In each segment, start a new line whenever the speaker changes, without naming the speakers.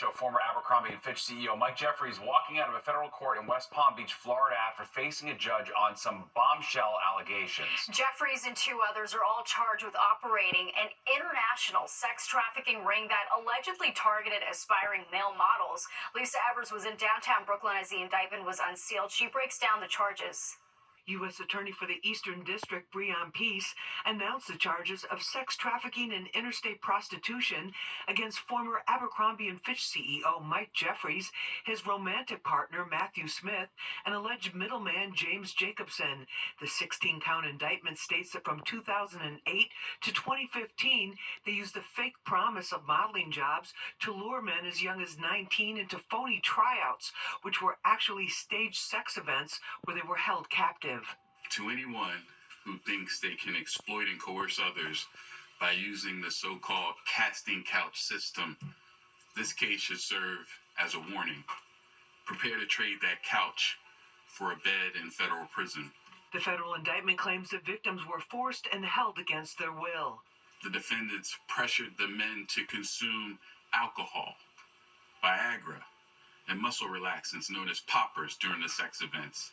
show former Abercrombie & Fitch CEO Mike Jeffries walking out of a federal court in West Palm Beach, Florida, after facing a judge on some bombshell allegations.
Jeffries and two others are all charged with operating an international sex trafficking ring that allegedly targeted aspiring male models. Lisa Evers was in downtown Brooklyn as the indictment was unsealed. She breaks down the charges.
U.S. Attorney for the Eastern District, Breon Peace, announced the charges of sex trafficking and interstate prostitution against former Abercrombie & Fitch CEO Mike Jeffries, his romantic partner Matthew Smith, and alleged middleman James Jacobson. The 16-count indictment states that from 2008 to 2015, they used the fake promise of modeling jobs to lure men as young as 19 into phony tryouts, which were actually staged sex events where they were held captive.
To anyone who thinks they can exploit and coerce others by using the so-called casting couch system, this case should serve as a warning. Prepare to trade that couch for a bed in federal prison.
The federal indictment claims the victims were forced and held against their will.
The defendants pressured the men to consume alcohol, Viagra, and muscle relaxants known as poppers during the sex events.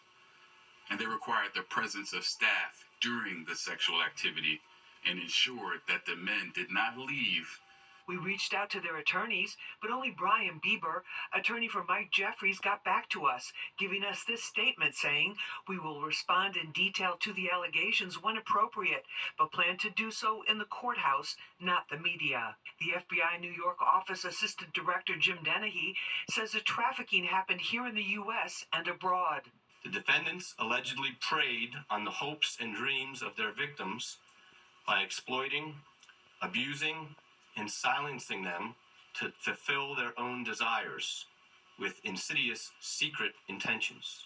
And they required the presence of staff during the sexual activity and ensured that the men did not leave.
We reached out to their attorneys, but only Brian Bieber, attorney for Mike Jeffries, got back to us, giving us this statement saying, "We will respond in detail to the allegations when appropriate, but plan to do so in the courthouse, not the media." The FBI New York office assistant director Jim Dennehy says the trafficking happened here in the U.S. and abroad.
The defendants allegedly preyed on the hopes and dreams of their victims by exploiting, abusing, and silencing them to fulfill their own desires with insidious, secret intentions.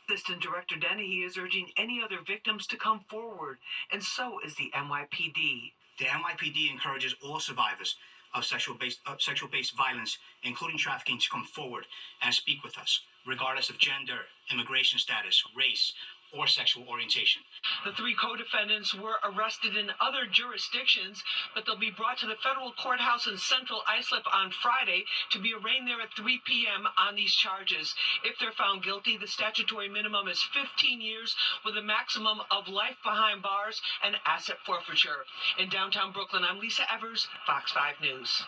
Assistant Director Dennehy is urging any other victims to come forward, and so is the NYPD.
The NYPD encourages all survivors of sexual-based violence, including trafficking, to come forward and speak with us, regardless of gender, immigration status, race, or sexual orientation.
The three co-defendants were arrested in other jurisdictions, but they'll be brought to the federal courthouse in Central Islip on Friday to be arraigned there at 3 p.m. on these charges. If they're found guilty, the statutory minimum is 15 years with a maximum of life behind bars and asset forfeiture. In downtown Brooklyn, I'm Lisa Evers, Fox 5 News.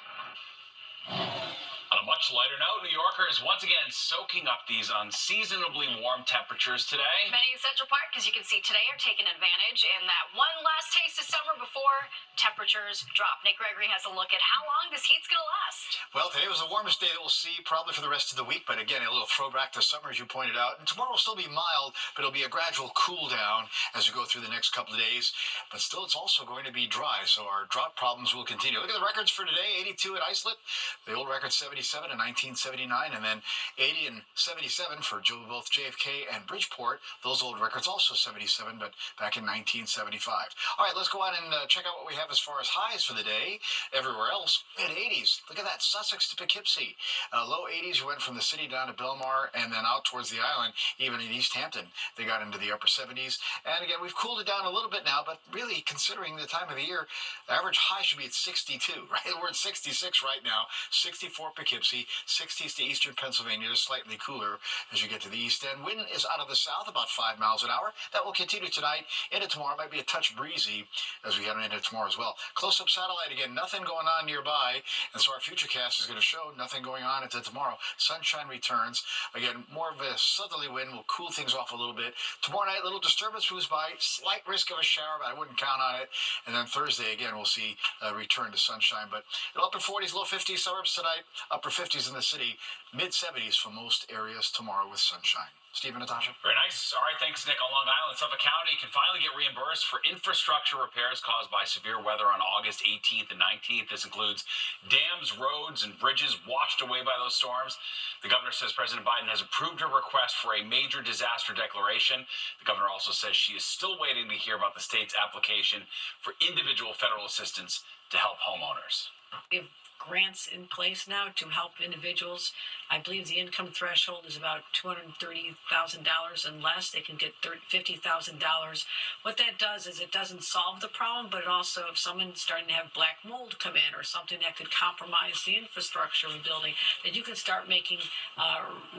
On a much lighter note, New Yorkers once again soaking up these unseasonably warm temperatures today.
Many in Central Park, as you can see today, are taking advantage in that one last taste of summer before temperatures drop. Nick Gregory has a look at how long this heat's going to last.
Well, today was the warmest day that we'll see probably for the rest of the week, but again, a little throwback to summer, as you pointed out. And tomorrow will still be mild, but it'll be a gradual cool down as we go through the next couple of days. But still, it's also going to be dry, so our drought problems will continue. Look at the records for today: 82 at Islip, the old record 77 in 1979, and then 80 and 77 for both JFK and Bridgeport. Those old records also 77, but back in 1975. All right, let's go on and check out what we have as far as highs for the day. Everywhere else, mid-80s. Look at that, Sussex to Poughkeepsie. Low 80s, you went from the city down to Belmar and then out towards the island. Even in East Hampton, they got into the upper 70s. And again, we've cooled it down a little bit now, but really, considering the time of the year, the average high should be at 62, right? We're at 66 right now, 64 Poughkeepsie, 60s to eastern Pennsylvania, just slightly cooler as you get to the east end. Wind is out of the south, about 5 miles an hour. That will continue tonight into tomorrow. Might be a touch breezy as we head into tomorrow as well. Close-up satellite again, nothing going on nearby, and so our futurecast is going to show nothing going on into tomorrow. Sunshine returns. Again, more of a southerly wind will cool things off a little bit. Tomorrow night, a little disturbance moves by, slight risk of a shower, but I wouldn't count on it. And then Thursday, again, we'll see a return to sunshine. But upper 40s, low 50s suburbs tonight, upper 50s in the city, mid-70s for most areas tomorrow with sunshine. Steve and Natasha.
Very nice. All right, thanks, Nick. On Long Island, Suffolk County can finally get reimbursed for infrastructure repairs caused by severe weather on August 18th and 19th. This includes dams, roads, and bridges washed away by those storms. The governor says President Biden has approved her request for a major disaster declaration. The governor also says she is still waiting to hear about the state's application for individual federal assistance to help homeowners.
We've
grants in place now to help individuals. I believe the income threshold is about $230,000 and less. They can get $50,000. What that does is it doesn't solve the problem, but it also, if someone's starting to have black mold come in or something that could compromise the infrastructure of a building, that you can start making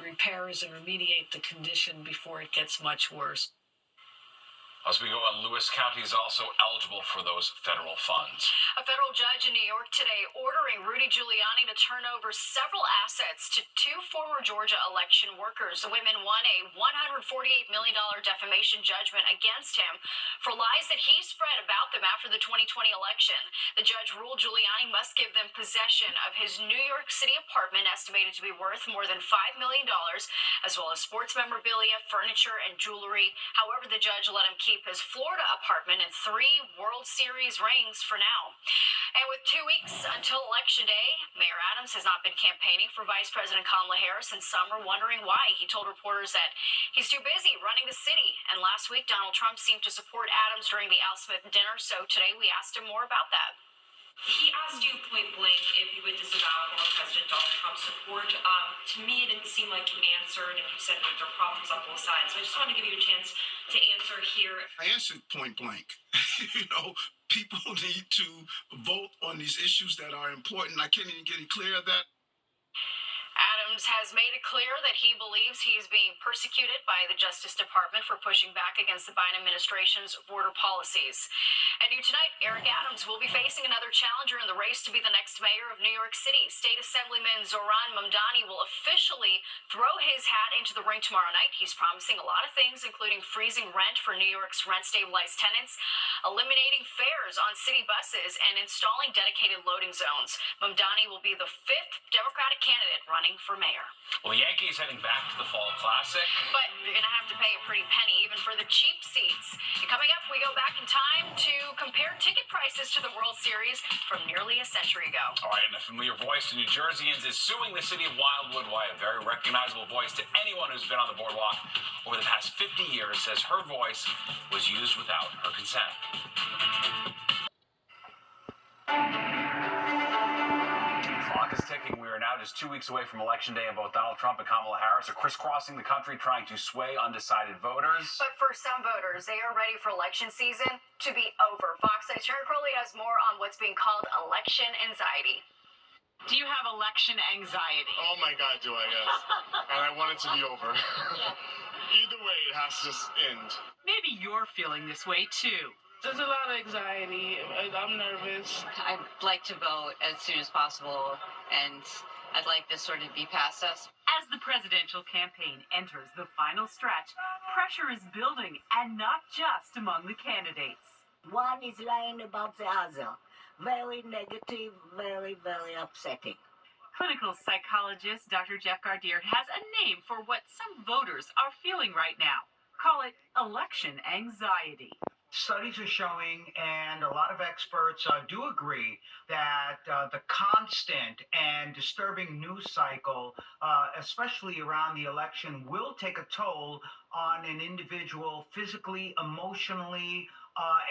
repairs and remediate the condition before it gets much worse.
As we go on, Lewis County is also eligible for those federal funds.
A federal judge in New York today ordering Rudy Giuliani to turn over several assets to two former Georgia election workers. The women won a $148 million defamation judgment against him for lies that he spread about them after the 2020 election. The judge ruled Giuliani must give them possession of his New York City apartment, estimated to be worth more than $5 million, as well as sports memorabilia, furniture, and jewelry. However, the judge let him keep his Florida apartment and 3 World Series rings for now. And with 2 weeks until Election Day, Mayor Adams has not been campaigning for Vice President Kamala Harris, and some are wondering why. He told reporters that he's too busy running the city. And last week, Donald Trump seemed to support Adams during the Al Smith dinner, so today we asked him more about that.
He asked you point blank if you would disavow former President Donald Trump's support. To me, it didn't seem like you answered, and you said that there are problems on both sides. So I just wanted to give you a chance to answer here.
I answered point blank. People need to vote on these issues that are important. I can't even get it clear of that.
Adams has made it clear that he believes he is being persecuted by the Justice Department for pushing back against the Biden administration's border policies. And new tonight, Eric Adams will be facing another challenger in the race to be the next mayor of New York City. State Assemblyman Zohran Mamdani will officially throw his hat into the ring tomorrow night. He's promising a lot of things, including freezing rent for New York's rent-stabilized tenants, eliminating fares on city buses, and installing dedicated loading zones. Mamdani will be the 5th Democratic candidate running for mayor.
Well, the Yankees heading back to the Fall Classic.
But you're going to have to pay a pretty penny even for the cheap seats. And coming up, we go back in time to compare ticket prices to the World Series from nearly a century ago.
All right, and a familiar voice to New Jerseyans is suing the city of Wildwood. Why a very recognizable voice to anyone who's been on the boardwalk over the past 50 years, says her voice was used without her consent. Clock is ticking. We are now just 2 weeks away from Election Day, and both Donald Trump and Kamala Harris are crisscrossing the country trying to sway undecided voters.
But for some voters, they are ready for election season to be over. Fox 8's Sharon Crowley has more on what's being called election anxiety.
Do you have election anxiety?
Oh my God, do I, guess. And I want it to be over. Either way, it has to end.
Maybe you're feeling this way too.
There's a lot of anxiety. I'm nervous.
I'd like to vote as soon as possible, and I'd like this sort of be past us.
As the presidential campaign enters the final stretch, pressure is building, and not just among the candidates.
One is lying about the other. Very negative, very, very upsetting.
Clinical psychologist Dr. Jeff Gardier has a name for what some voters are feeling right now. Call it election anxiety.
Studies are showing, and a lot of experts do agree, that the constant and disturbing news cycle, especially around the election, will take a toll on an individual physically, emotionally,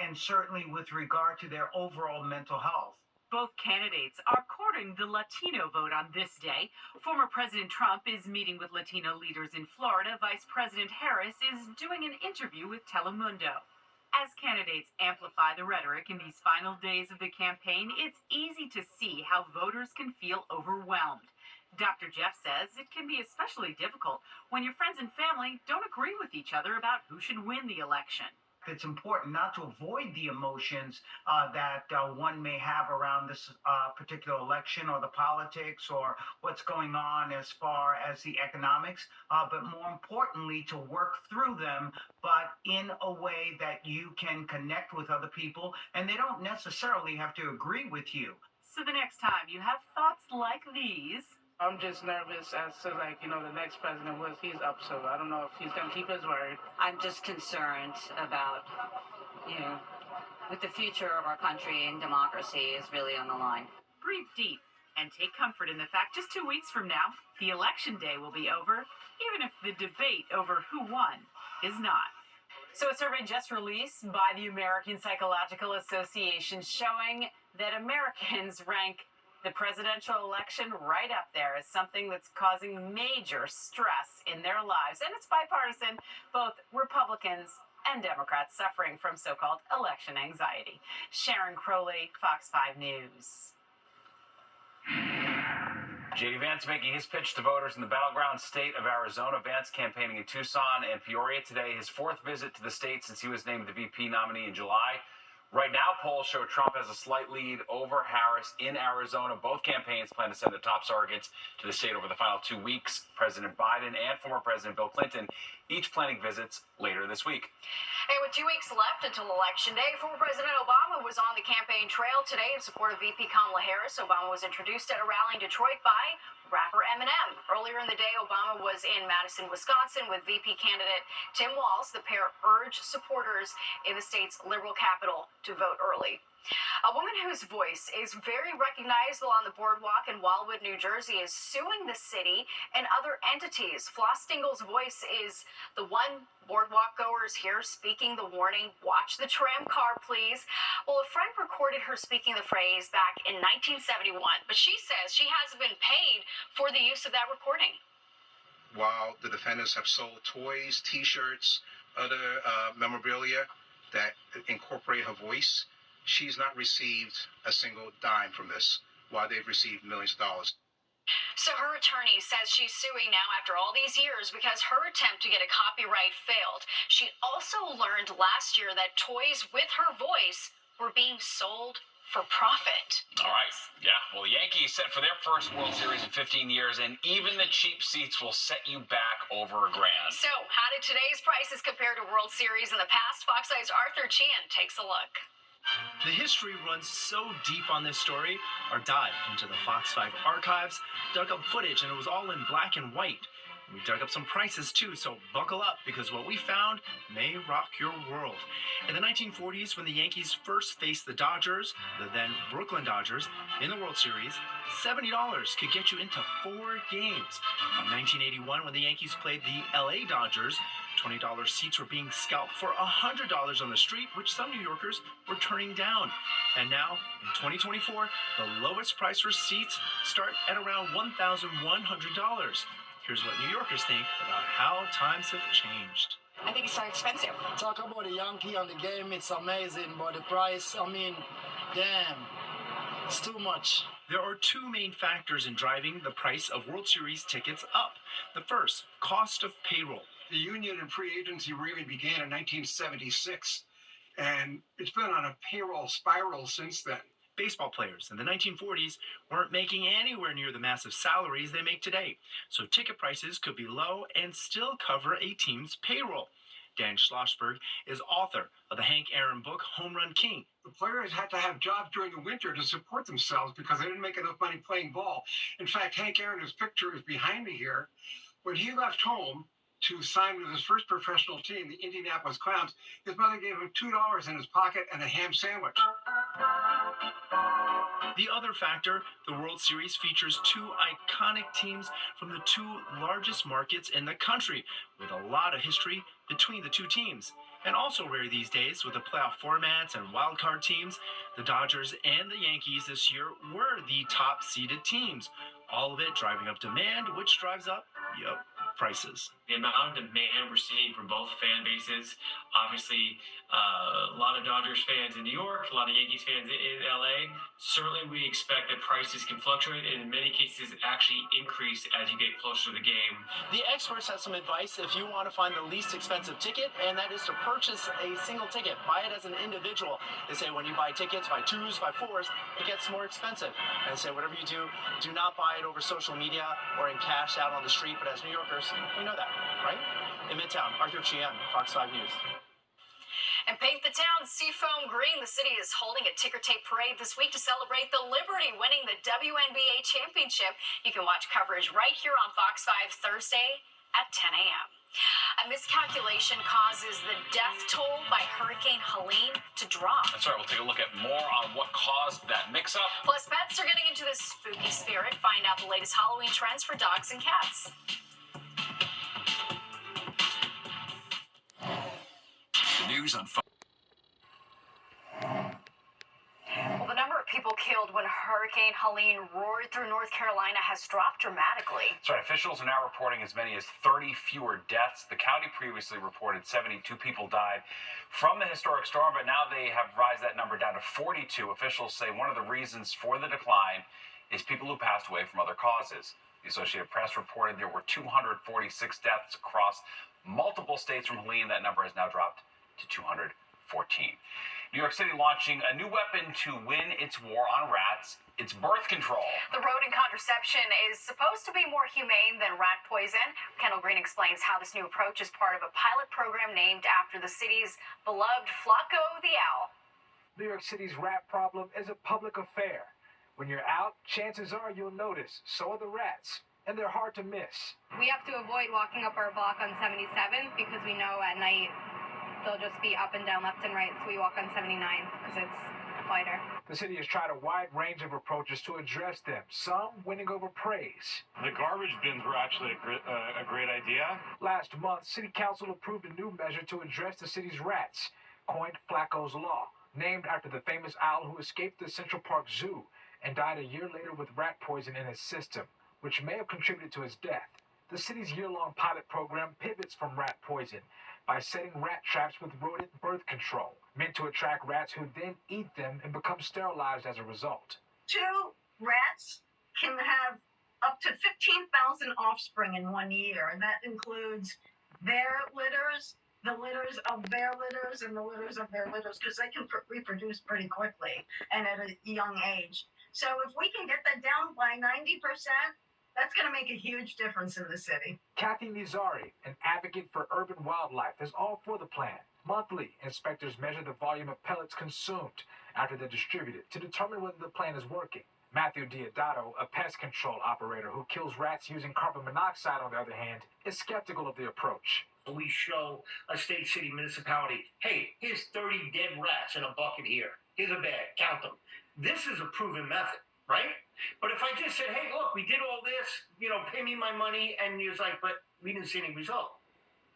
and certainly with regard to their overall mental health.
Both candidates are courting the Latino vote on this day. Former President Trump is meeting with Latino leaders in Florida. Vice President Harris is doing an interview with Telemundo. As candidates amplify the rhetoric in these final days of the campaign, it's easy to see how voters can feel overwhelmed. Dr. Jeff says it can be especially difficult when your friends and family don't agree with each other about who should win the election.
It's important not to avoid the emotions that one may have around this particular election or the politics or what's going on as far as the economics, but more importantly, to work through them, but in a way that you can connect with other people, and they don't necessarily have to agree with you.
So the next time you have thoughts like these,
I'm just nervous as to, the next president, what he's up to. I don't know if he's going to keep his word.
I'm just concerned about, with the future of our country and democracy is really on the line.
Breathe deep and take comfort in the fact just 2 weeks from now, the election day will be over, even if the debate over who won is not. So a survey just released by the American Psychological Association showing that Americans rank The presidential election, right up there, is something that's causing major stress in their lives. And it's bipartisan, both Republicans and Democrats suffering from so-called election anxiety. Sharon Crowley, Fox 5 News.
J.D. Vance making his pitch to voters in the battleground state of Arizona. Vance campaigning in Tucson and Peoria today, his fourth visit to the state since he was named the VP nominee in July. Right now, polls show Trump has a slight lead over Harris in Arizona. Both campaigns plan to send their top surrogates to the state over the final 2 weeks. President Biden and former President Bill Clinton each planning visits later this week.
And with 2 weeks left until Election Day, former President Obama was on the campaign trail today in support of VP Kamala Harris. Obama was introduced at a rally in Detroit by rapper Eminem. Earlier in the day, Obama was in Madison, Wisconsin with VP candidate Tim Walz. The pair urged supporters in the state's liberal capital to vote early. A woman whose voice is very recognizable on the boardwalk in Wildwood, New Jersey, is suing the city and other entities. Floss Stingle's voice is the one boardwalk goers hear speaking the warning, "Watch the tram car, please." Well, a friend recorded her speaking the phrase back in 1971, but she says she hasn't been paid for the use of that recording.
While the defendants have sold toys, T-shirts, other memorabilia that incorporate her voice, she's not received a single dime from this, while they've received millions of dollars.
So her attorney says she's suing now after all these years because her attempt to get a copyright failed. She also learned last year that toys with her voice were being sold for profit.
All right. Yeah. Well, the Yankees set for their first World Series in 15 years, and even the cheap seats will set you back over $1,000.
So how did today's prices compare to World Series in the past? Fox 5's Arthur Chan takes a look.
The history runs so deep on this story, our dive into the Fox 5 archives dug up footage, and it was all in black and white. We dug up some prices too, so buckle up because what we found may rock your world. In the 1940s, when the Yankees first faced the Dodgers, the then Brooklyn Dodgers, in the World Series, $70 could get you into 4 games. In 1981, when the Yankees played the LA Dodgers, $20 seats were being scalped for $100 on the street, which some New Yorkers were turning down. And now, in 2024, the lowest price for seats start at around $1,100. Here's what New Yorkers think about how times have changed.
I think it's so expensive. Talk about the Yankee on the game, it's amazing, but the price, I mean, damn, it's too much.
There are 2 main factors in driving the price of World Series tickets up. The first, cost of payroll.
The union and free agency really began in 1976, and it's been on a payroll spiral since then.
Baseball players in the 1940s weren't making anywhere near the massive salaries they make today, so ticket prices could be low and still cover a team's payroll. Dan Schlossberg is author of the Hank Aaron book, Home Run King.
The players had to have jobs during the winter to support themselves because they didn't make enough money playing ball. In fact, Hank Aaron, his picture is behind me here. When he left home to sign with his first professional team, the Indianapolis Clowns, his mother gave him $2 in his pocket and a ham sandwich.
The other factor, the World Series features 2 iconic teams from the 2 largest markets in the country, with a lot of history between the 2 teams. And also rare these days, with the playoff formats and wildcard teams, the Dodgers and the Yankees this year were the top-seeded teams. All of it driving up demand, which drives up, prices.
The amount of demand we're seeing from both fan bases, obviously a lot of Dodgers fans in New York, a lot of Yankees fans in LA. Certainly we expect that prices can fluctuate and in many cases actually increase as you get closer to the game.
The experts have some advice if you want to find the least expensive ticket, and that is to purchase a single ticket. Buy it as an individual. They say when you buy tickets, buy 2s, buy 4s, it gets more expensive. And they say whatever you do not buy it over social media or in cash out on the street, but as New Yorkers, we know that, right? In Midtown, Arthur Chien, Fox 5 News.
And paint the town seafoam green. The city is holding a ticker tape parade this week to celebrate the Liberty winning the WNBA championship. You can watch coverage right here on Fox 5 Thursday at 10 a.m. A miscalculation causes the death toll by Hurricane Helene to drop.
That's right. We'll take a look at more on what caused that mix-up.
Plus, pets are getting into the spooky spirit. Find out the latest Halloween trends for dogs and cats.
The news on
Well, the number of people killed when Hurricane Helene roared through North Carolina has dropped dramatically.
That's right. Officials are now reporting as many as 30 fewer deaths. The county previously reported 72 people died from the historic storm, but now they have raised that number down to 42. Officials say one of the reasons for the decline is people who passed away from other causes. The Associated Press reported there were 246 deaths across multiple states from Helene. That number has now dropped to 214. New York City launching a new weapon to win its war on rats. It's birth control.
The rodent contraception is supposed to be more humane than rat poison. Kendall Green explains how this new approach is part of a pilot program named after the city's beloved Flacco the owl.
New York City's rat problem is a public affair. When you're out, chances are you'll notice. So are the rats, and they're hard to miss.
We have to avoid walking up our block on 77th because we know at night they'll just be up and down, left and right. So we walk on 79 because it's quieter.
The city has tried a wide range of approaches to address them, some winning over praise.
The garbage bins were actually a great idea.
Last month, City Council approved a new measure to address the city's rats, coined Flacco's Law, named after the famous owl who escaped the Central Park Zoo and died a year later with rat poison in his system, which may have contributed to his death. The city's year-long pilot program pivots from rat poison by setting rat traps with rodent birth control, meant to attract rats who then eat them and become sterilized as a result.
2 rats can have up to 15,000 offspring in 1 year, and that includes their litters, the litters of their litters, and the litters of their litters, because they can reproduce pretty quickly and at a young age. So if we can get that down by 90%, that's going to make a huge difference in the city.
Kathy Nizari, an advocate for urban wildlife, is all for the plan. Monthly, inspectors measure the volume of pellets consumed after they're distributed to determine whether the plan is working. Matthew Diodato, a pest control operator who kills rats using carbon monoxide, on the other hand, is skeptical of the approach.
We show a state, city, municipality, hey, here's 30 dead rats in a bucket here. Here's a bag, count them. This is a proven method, right? But if I just said, hey, look, we did all this, pay me my money, and you're like, but we didn't see any result.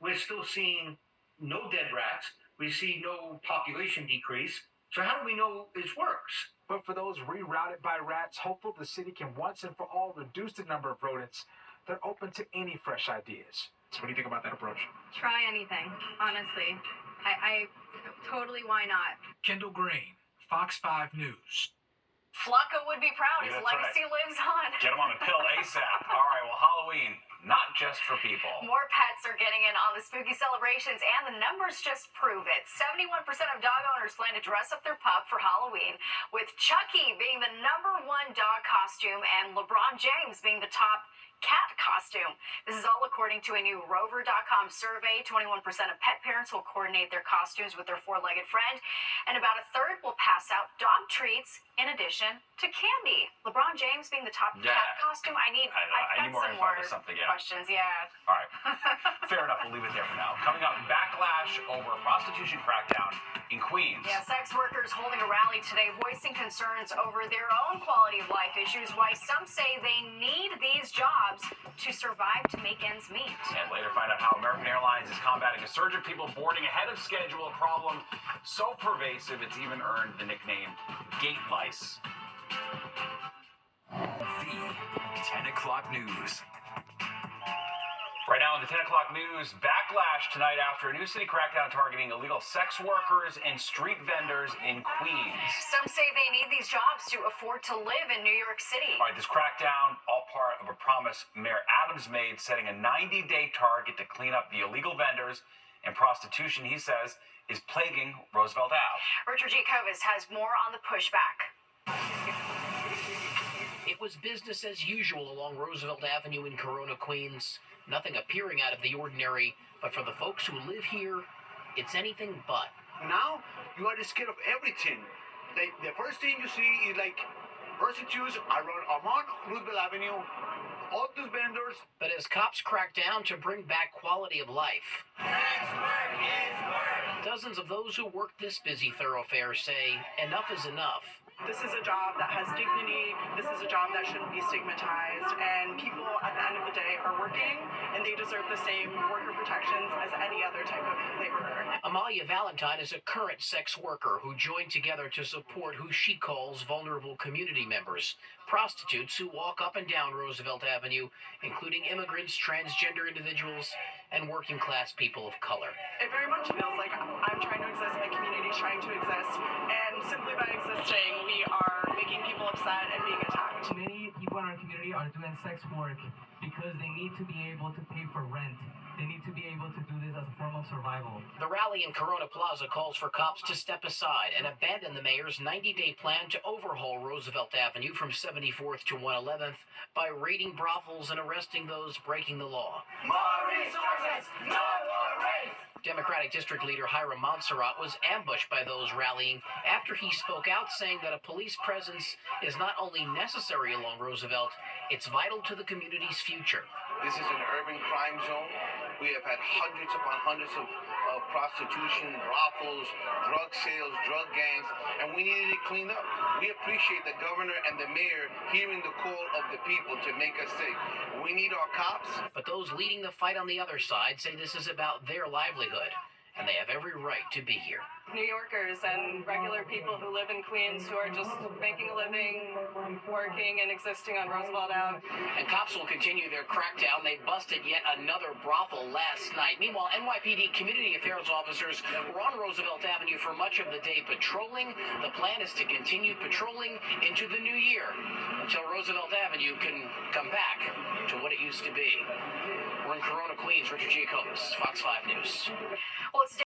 We're still seeing no dead rats. We see no population decrease. So how do we know this works?
But for those rerouted by rats, hopeful the city can once and for all reduce the number of rodents, they're open to any fresh ideas. So what do you think about that approach?
Try anything, honestly. I totally, why not?
Kendall Green, Fox 5 News.
Flacco would be proud. His
Yeah, that's
legacy lives on.
Get them on the pill ASAP. All right, well, Halloween, not just for people.
More pets are getting in on the spooky celebrations, and the numbers just prove it. 71% of dog owners plan to dress up their pup for Halloween, with Chucky being the #1 dog costume and LeBron James being the top cat costume. This is all according to a new Rover.com survey. 21% of pet parents will coordinate their costumes with their 4-legged friend, and about a third will pass out dog treats in addition to candy. LeBron James being the top cat costume. I need
more
some
info
more
to something, yeah.
questions. Yeah.
All right. Fair enough. We'll leave it there for now. Coming up, backlash over prostitution crackdown in Queens.
Yeah, sex workers holding a rally today voicing concerns over their own quality of life issues, why some say they need these jobs to survive, to make ends meet.
And later find out how American Airlines is combating a surge of people boarding ahead of schedule, a problem so pervasive it's even earned the nickname gate lice.
The 10 o'clock news.
Right now in the 10 o'clock news, backlash tonight after a new city crackdown targeting illegal sex workers and street vendors in Queens.
Some say they need these jobs to afford to live in New York City.
All right, this crackdown, all part of a promise Mayor Adams made, setting a 90-day target to clean up the illegal vendors and prostitution, he says, is plaguing Roosevelt Ave.
Richard G. Kovis has more on the pushback.
It was business as usual along Roosevelt Avenue in Corona, Queens. Nothing appearing out of the ordinary, but for the folks who live here, it's anything but.
Now, you are scared of everything. The first thing you see is prostitutes around Roosevelt Avenue, all these vendors.
But as cops crack down to bring back quality of life, dozens of those who work this busy thoroughfare say enough is enough.
This is a job that has dignity. This is a job that shouldn't be stigmatized. And people, at the end of the
the day are working, and they deserve the same worker protections as any other type of laborer.
Amalia Valentine is a current sex worker who joined together to support who she calls vulnerable community members, prostitutes who walk up and down Roosevelt Avenue, including immigrants, transgender individuals, and working class people of color.
It very much feels like I'm trying to exist, my community's trying to exist, and simply by existing, we are making people upset and being attacked.
Many people in our community are doing sex work because they need to be able to pay for rent. They need to be able to do this as a form of survival.
The rally in Corona Plaza calls for cops to step aside and abandon the mayor's 90-day plan to overhaul Roosevelt Avenue from 74th to 111th by raiding brothels and arresting those breaking the law.
More resources, no more race!
Democratic District Leader Hiram Montserrat was ambushed by those rallying after he spoke out saying that a police presence is not only necessary along Roosevelt, it's vital to the community's future.
This is an urban crime zone. We have had hundreds upon hundreds of prostitution, brothels, drug sales, drug gangs, and we needed it cleaned up. We appreciate the governor and the mayor hearing the call of the people to make us safe. We need our cops.
But those leading the fight on the other side say this is about their livelihood, and they have every right to be here.
New Yorkers and regular people who live in Queens who are just making a living, working, and existing on Roosevelt Ave.
And cops will continue their crackdown. They busted yet another brothel last night. Meanwhile, NYPD community affairs officers were on Roosevelt Avenue for much of the day patrolling. The plan is to continue patrolling into the new year until Roosevelt Avenue can come back to what it used to be. We're in Corona, Queens. Richard Giacobas, Fox 5 News.
Well, it's